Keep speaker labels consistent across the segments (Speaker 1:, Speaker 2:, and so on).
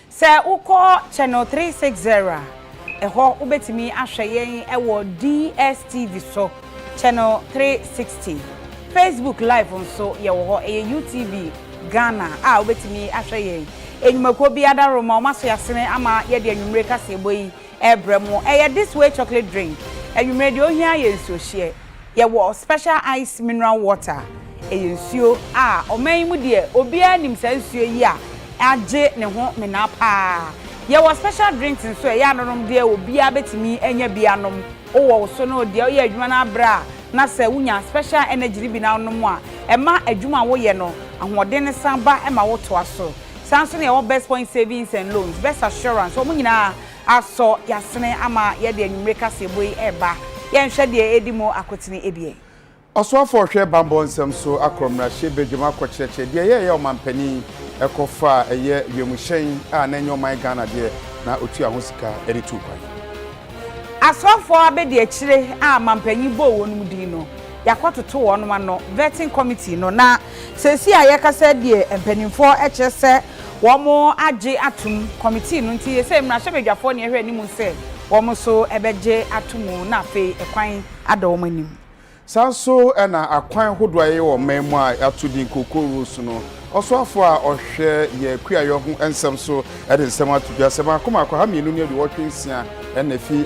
Speaker 1: Say uko channel 360 eho ubetimi ahwe yen ewo DSTV so channel 360 Facebook live nso ye wo ho UTV Ghana ubetimi ahwe yen enyumako bi adaro ma maso yasene ama ye de anwumre kase boyi ebremo this way chocolate drink anwumre de ohia ye nso hie ye wo special ice mineral water nsuo oman mu de obi anim sa nsuo yi aje ne ho mena pa ye was special drinks nso ya nonom de obi abetimi enya bianom wo so no de ye adwuma na bra na se wunya special energy bi na nonom a ema adwuma wo ye no ahoden ne samba ema wo to aso sanso ne wo best point savings and loans best assurance o munyina aso yasene ama ye de anwumre kase boy eba ye nhwe de edimo akotene ebie
Speaker 2: Oswa for hwe bambo nsem so akromra hye bedwuma akọkyereche de ye omampani ekofa eye wiemhyen na enyo man Ghana de na otu ahosika ede tu kwan
Speaker 1: asofo abedi akire mampani bo wonum din no yakototo wonum ano vetting committee no na sesi ayekasa de empanimfo echese womo age atum committee no nti yese mra hye bedwafo ne ehwe animu se womo so ebeje atumu na afi ekwan Addo manim
Speaker 2: Sanso na akwan hodwaye wo memu a atudin kokoro su no osofo a ohwe ye kuayo ho ensem so ede nsem atudwa sema akoma akwa ha mienu ne de wotwensia na fi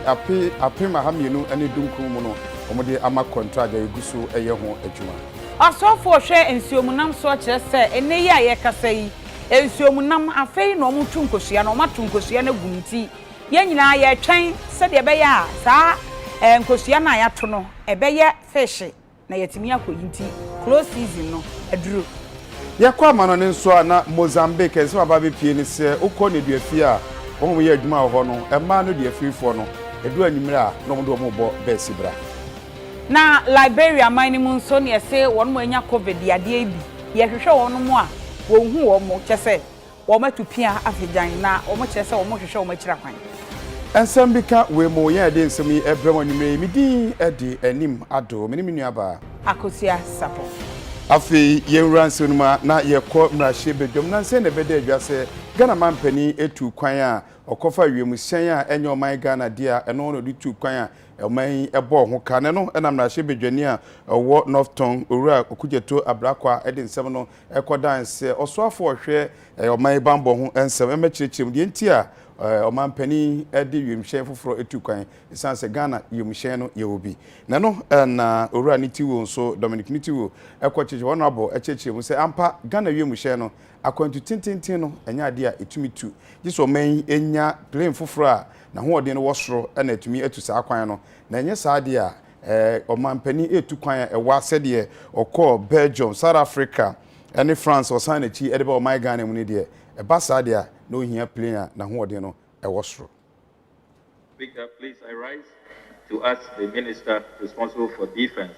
Speaker 2: apema ha mienu ene dunkun mu no omode ama contract ya eguso eye ho adwuma
Speaker 1: osofo hwe ensuomunam so kire se ene yi aye kasa yi ensuomunam afei no omutu nkosia no matu nkosia na gumti ye nyina ye twen se de be ya saa nkosia na ya to no ebeye fish na yetimi akoyinti close season no aduro
Speaker 2: yakwa mano ne nso na Mozambique ese ma ba be pie ni se ukọ ne duafi a wo ye adwuma ho no ema no duafi fo no edu anwumre a no mo mo bo be sibra
Speaker 1: na Liberia mine mu nso ne ese won mo anya covid ade bi ye hwehwe won mo a wo hu wo mo kyese wo matupia afejan na wo mo kyese wo mo hwehwe wo makira kwan
Speaker 2: Ensembika we mo ye de nsemi ebrem anwumre mi din edi Anim Addo me ni nuaba
Speaker 1: Akosua Sarpong
Speaker 2: afi yenwura nsonuma na yekọ mrahye bedwom na nse na bede adwase Ghana mampani etu kwan a okofa wiemuhyen a enye oman Ghana dia eno no ditu kwan a oman ebo ho ka ne no na mrahye bedwani a owo Northton owura okujeto abrakwa ede nsem no ekodanse osoafo ohwe oman bambo ho ensem emechirechim de nti a omampani edi wiemhyen foforo etu kwan isanse Ghana wiemhyen no ye obi na no na owura nitiwo nso Dominic nitiwo ekocheche honorable echeche mu se ampa Ghana wiemhyen no akwantu tintintin no enya ade a etumitu giso man enya plane foforo a na hoode no wosoro na etumi etu sa kwan no na enye sa ade a omampani etu kwan a ewa sede okọ Belgium South Africa ene France osana chi edebe o my Ghana mu ne de eba sa ade a no here player na hoode no ewosoro.
Speaker 3: Speaker, please I rise to ask the minister responsible for defense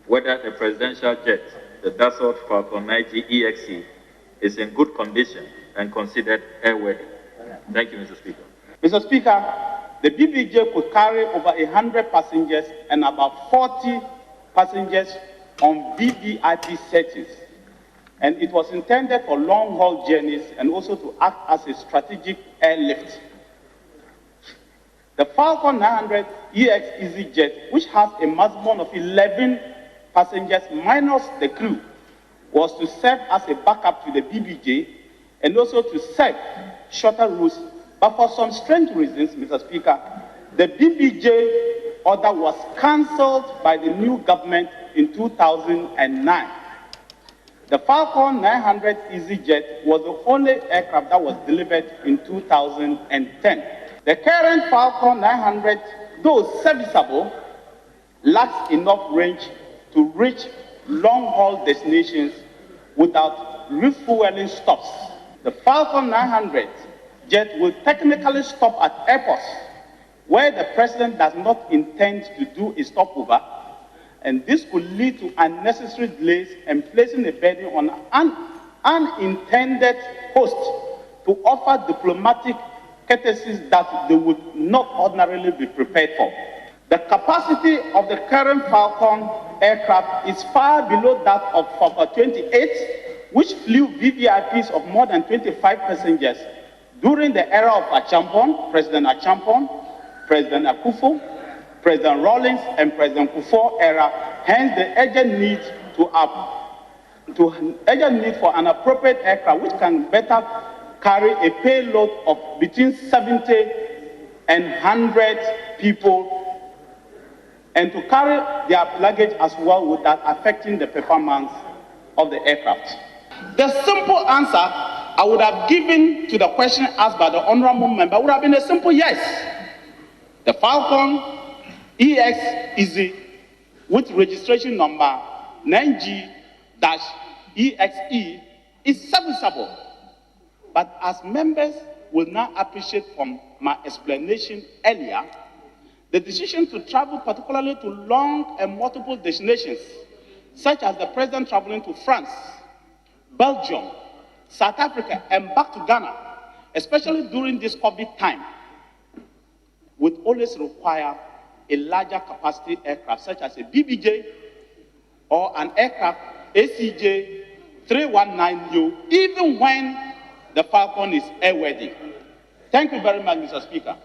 Speaker 3: whether the presidential jet, the Dassault Falcon 90 EXE, is in good condition and considered airworthy. Thank you, Mr. Speaker.
Speaker 4: Mr. Speaker, the BBJ could carry over 100 passengers and about 40 passengers on VVIP settings. And it was intended for long-haul journeys and also to act as a strategic airlift. The Falcon 900 EX EasyJet, which has a maximum of 11 passengers minus the crew, was to serve as a backup to the BBJ and also to serve shorter routes. But for some strange reasons, Mr. Speaker, the BBJ order was cancelled by the new government in 2009. The Falcon 900 EasyJet was the only aircraft that was delivered in 2010. The current Falcon 900, though serviceable, lacks enough range to reach long-haul destinations without refueling stops. The Falcon 900 jet will technically stop at airports where the president does not intend to do a stopover, and this could lead to unnecessary delays and placing a burden on an unintended host to offer diplomatic courtesies that they would not ordinarily be prepared for. The capacity of the current Falcon aircraft is far below that of Falcon 28, which flew VVIPs of more than 25 passengers during the era of President Achampong, President Akufo, President Rawlings, and President Kufuor era. Hence, the urgent need for an appropriate aircraft which can better carry a payload of between 70 and 100 people, and to carry their luggage as well without affecting the performance of the aircraft. The simple answer I would have given to the question asked by the honorable member would have been a simple yes. The Falcon EX with registration number 9G-EXE is serviceable. But as members will now appreciate from my explanation earlier, the decision to travel particularly to long and multiple destinations, such as the president traveling to France, Belgium, South Africa, and back to Ghana, especially during this COVID time, would always require a larger capacity aircraft, such as a BBJ or an aircraft ACJ 319U, even when the Falcon is airworthy. Thank you very much, Mr. Speaker.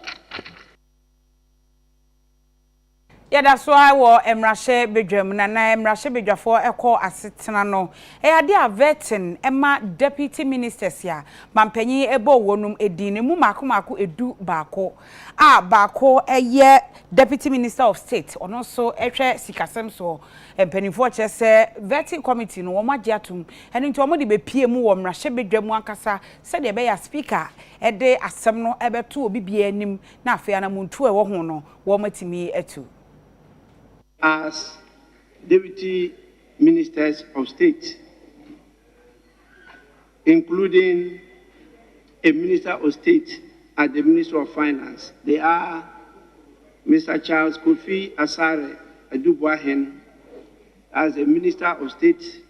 Speaker 1: Yeah, that's why Emrashe Bedram na Emrashe Bedwafo eko asetena no. Ade averting Emma deputy ministers ya. Mampanyi ebo wonum edin mu mako edu baako. Baako eye deputy minister of state. Ono so ehwe sikasem so empanifo che se vetting committee no wo magye atum. Eno nti omo de bepie mu wo Emrashe Bedram ankasa se de be ya speaker ede asem no ebeto obi bia anim na afia na muntu ewo ho no wo matimi etu.
Speaker 5: As deputy ministers of state, including a minister of state at the Ministry of Finance. They are Mr. Charles Kofi Asare Adubuahen as the Minister of State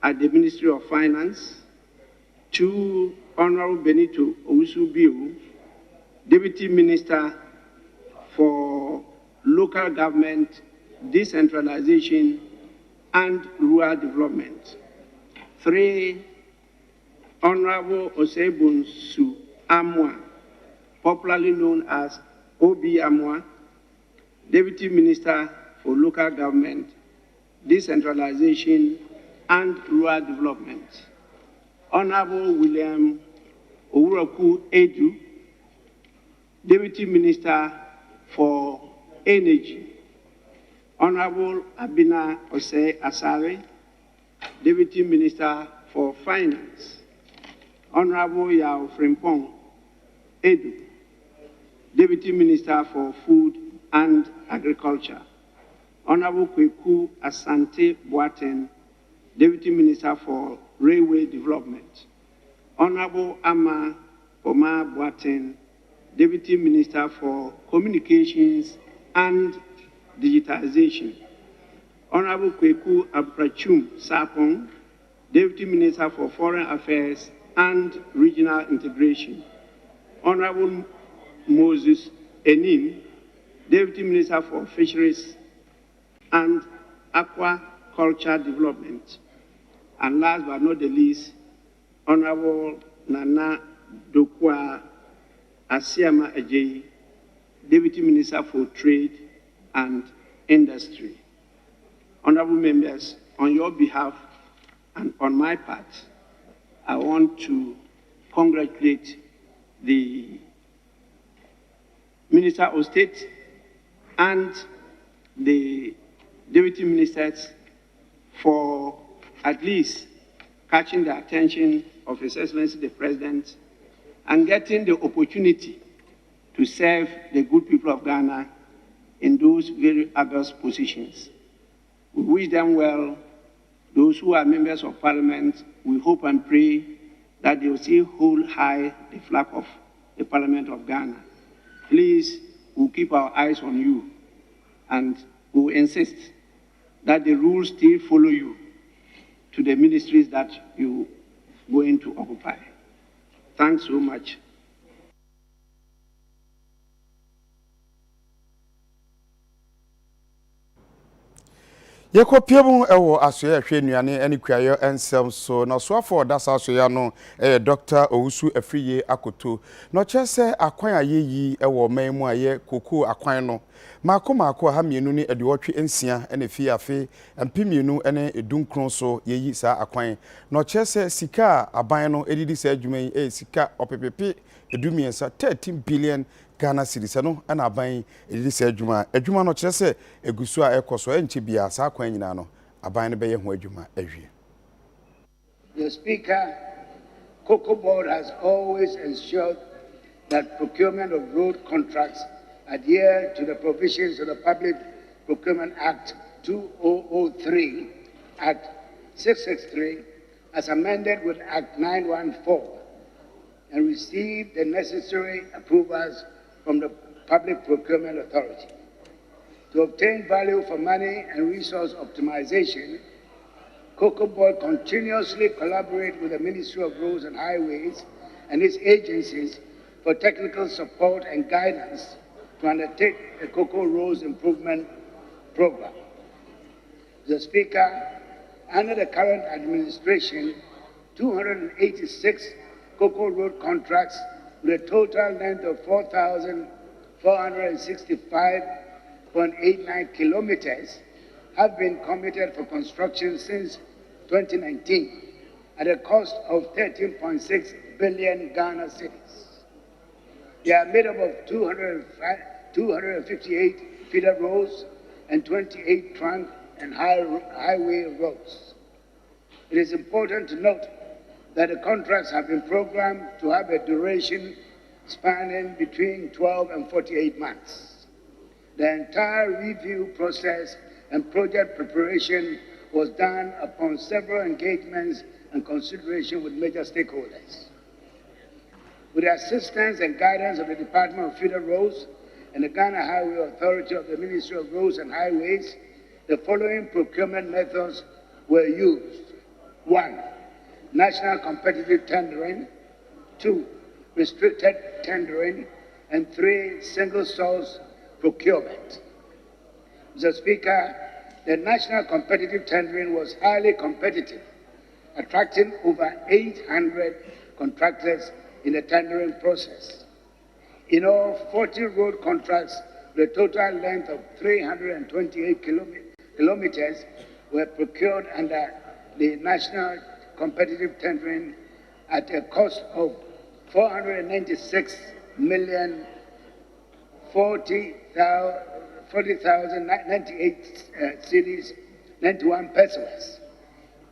Speaker 5: at the Ministry of Finance, to Honorable Benito Owusu-Biu, Deputy Minister for Local Government, Decentralization and Rural Development. 3, Honorable Osebunsu Amwa, popularly known as Obi Amwa, Deputy Minister for Local Government, Decentralization and Rural Development. Honorable William Owuraku Edu, Deputy Minister for Energy. Honorable Abina Ose Asare, Deputy Minister for Finance. Honorable Yao Frimpong Edu, Deputy Minister for Food and Agriculture. Honorable Kweku Asante Boateng, Deputy Minister for Railway Development. Honorable Ama Omar Boateng, Deputy Minister for Communications and Digitization. Honorable Kweku Aprachum Sarpong, Deputy Minister for Foreign Affairs and Regional Integration. Honorable Moses Anim, Deputy Minister for Fisheries and Aquaculture Development. And last but not the least, Honorable Nana Dokwa Asiama Ajayi, Deputy Minister for Trade and Industry. Honorable members, on your behalf and on my part, I want to congratulate the Minister of State and the Deputy Ministers for at least catching the attention of His Excellency the President and getting the opportunity to serve the good people of Ghana in those very august positions. We wish them well. Those who are members of Parliament, we hope and pray that they will still hold high the flag of the Parliament of Ghana. Please, we'll keep our eyes on you, and we'll insist that the rules still follow you to the ministries that you are going to occupy. Thanks so much.
Speaker 2: Yekopiemu ewo asoya hwe nuane ene kwayo ensem so na so afọ dasa asoya no Dr. Owusu Afriye Akoto no chese akwan ayeyi ewo manmu aye koko akwan no mako ha mienu ni ediwotwe ensia ene fi afe empimienu ene edunkron so yeyi sa akwan no chese sika aban no edidi sa adwuman sika opepepe edumiensa 13 billion Ghana cedis no ana aban edidi sa adwuma no chese egusu a ekoso enche bia sa akwan nyina no aban ne beye ho adwuma awie.
Speaker 6: The Speaker, Cocoa Board has always ensured that procurement of road contracts adhere to the provisions of the Public Procurement Act 2003, Act 663, as amended with Act 914, and receive the necessary approvals from the Public Procurement Authority. To obtain value for money and resource optimization, Cocoa Board continuously collaborates with the Ministry of Roads and Highways and its agencies for technical support and guidance to undertake the Cocoa Roads Improvement Program. The Speaker, under the current administration, 286 Cocoa Road contracts with a total length of 4,465.89 kilometers have been committed for construction since 2019 at a cost of 13.6 billion Ghana cedis. They are made up of 258 feeder roads and 28 trunk and highway roads. It is important to note that the contracts have been programmed to have a duration spanning between 12 and 48 months. The entire review process and project preparation was done upon several engagements and consideration with major stakeholders. With the assistance and guidance of the Department of Feeder Roads and the Ghana Highway Authority of the Ministry of Roads and Highways, the following procurement methods were used. 1. National competitive tendering. 2. Restricted tendering. And 3. Single source procurement. Mr. Speaker, the national competitive tendering was highly competitive, attracting over 800 contractors in the tendering process. In all, 40 road contracts with a total length of 328 kilometers were procured under the national competitive tendering at a cost of 496,040,098 cedis, 91 pesos.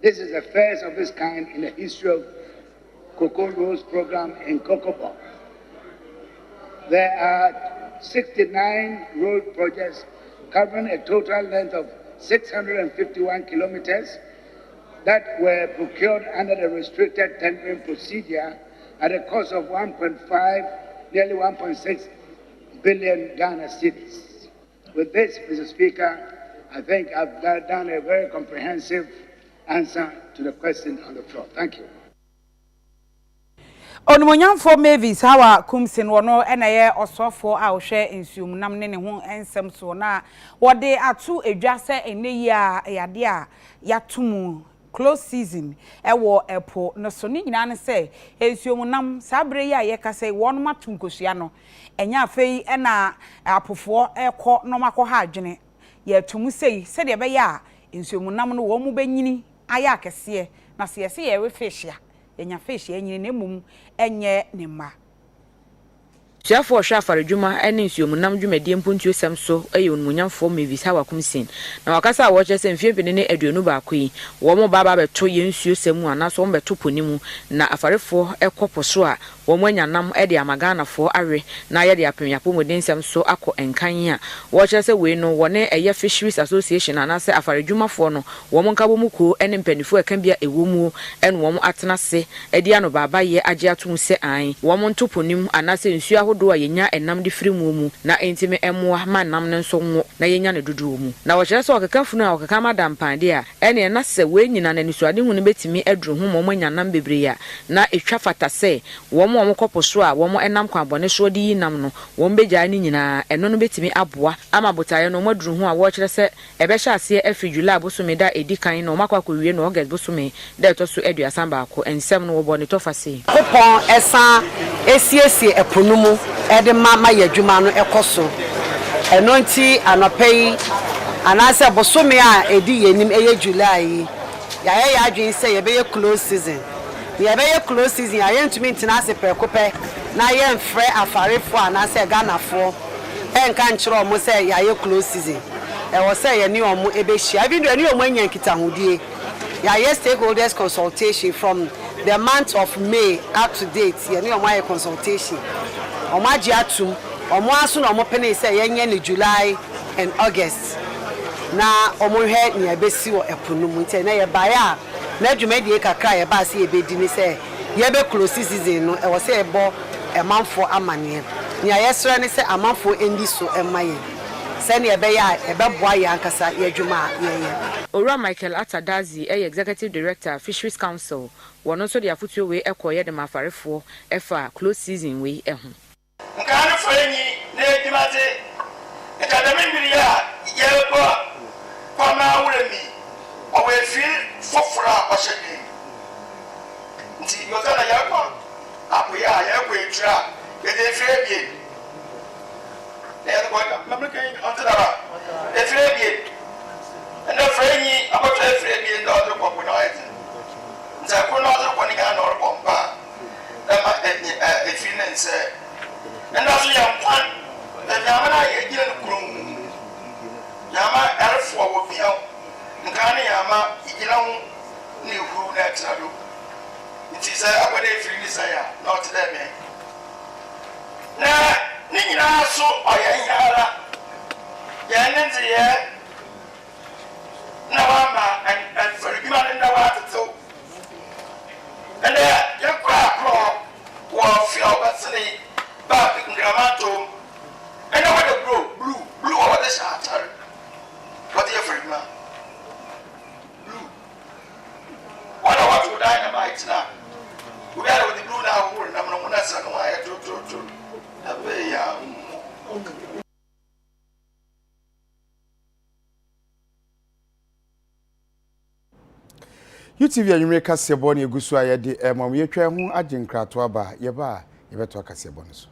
Speaker 6: This is the first of its kind in the history of Cocoa Roads program in Cocoa Board. There are 69 road projects covering a total length of 651 kilometers that were procured under the restricted tendering procedure at a cost of 1.5, nearly 1.6 billion Ghana cedis. With this, Mr. Speaker, I think I've done a very comprehensive answer to the question on the floor. Thank you.
Speaker 1: Onimonyamfo Mavis hawa kumsin wono enaye osofo a ohwe ensuom nam ne ho ensem so na wode atu edwase eneyi a yade a yatumu close season ewo epo no so ni nyina ne se ensuom nam sabre yi a yekase wono matunkosua no enya afei ena apofo ekọ no makọ ha adwene yatumu sei se de be ya ensuom nam no wo mu benyini aya akese na se yese ye we fishia enya fish enyine ne mum enye ne ma Chiafo Shafari Juma ene nsuomu nam dwumadie mpontuo sem so onmunyamfo Mavis hawa kumsin na wakasa a woche se mfiepene ne aduonu baako yi wo mo baba beto ye nsuo sem anaso mo beto ponimu na afarefo ekopo so a wo mo anyanam de amaganafo awe na ye de apemiapo modin sem so akọ enkan a woche se we no wone eye Fisheries Association anase afari dwumafo no wo mo nkabo muko ene mpanifo eka bia ewomu ene wo mo atena se de ano baba ye age atum se an wo mo nto ponimu anase nsuo
Speaker 7: ahodo a yenya enam de firi mu na entime emoa ma nam ne nso ngo na yenya ne dodo mu na wo kyerɛ sɛ okeka funu a okeka madam pande a ene na sɛ we nyina na nisuade hu ne betimi aduru hu mo nyanam bebre ya na etwa fata sɛ wo mo kopo so a wo mo enam kwa bone so de yi nam no wo mbegya ne nyina eno no betimi aboa ama botaye no mo aduru hu a wo kyerɛ sɛ ebe hye ase afi July bosome da edikan no makwa kowie no August bosome da to so aduasa ba ko ensem no wo bone to fa se
Speaker 8: kopon esa esiesie eponumu ede ma yadwuma no ekoso eno nti anopei anase bosome a edi yenim eye July ya adwin se ye be close season ye be close season ya ntumi ntina ase prekope na ye mfre afarefo anase ganafo enka nkyero mo se ya close season e wo se ye ni omo ebe hia even do ni omo anya nkitahudie ya stakeholders consultation from the month of May up to date ye ni omo aye consultation omo agi atum omo aso na omo pene se ye nye ni July and August na omo hwe ni abesi wo eponumu nti na ye baya na adwumadie kakra ye ba se ye bedi ni se ye be close season no e wo se e bo emanfo amane ni ayesere ni se amanfo endi so emaye se ni ebe ya ebe boa ye ankasa ye adwuma ye
Speaker 7: Ora Michael Atadazi executive director Fisheries Council wono so de afutuo we ekoye de mafarefo efa close season we ehu
Speaker 9: nkane fenyi na edimate ekademi miria ye bo kwama wuremi owe fi fofora oshedi nti yotana yakwa apoya yakwa etra ede frebie ne yakwa mamlekan ontara e frebie enda frenyi apotra frebie ndo to kwa na ete nta ko no to kwa ni ga no bomba ma e finance enda so yankwan na na ye gire no krum yama elfo wo biao nkane yama igina hu ni huru na trado nti say akwade free ni say not them na ni nyina so oyanyara ya nzi ye na wama and for the man na wa to and ya kwa pro wa feel basni ba ngamato and what the blue over the shatter what the free man what I want to dynamite now. We got with the blue now, we're not going to say, I
Speaker 2: UTV anwumre kase bɔ ne egusu ayede mam ye twa ho agye nkrato aba ye ba ye beto kase bɔ no so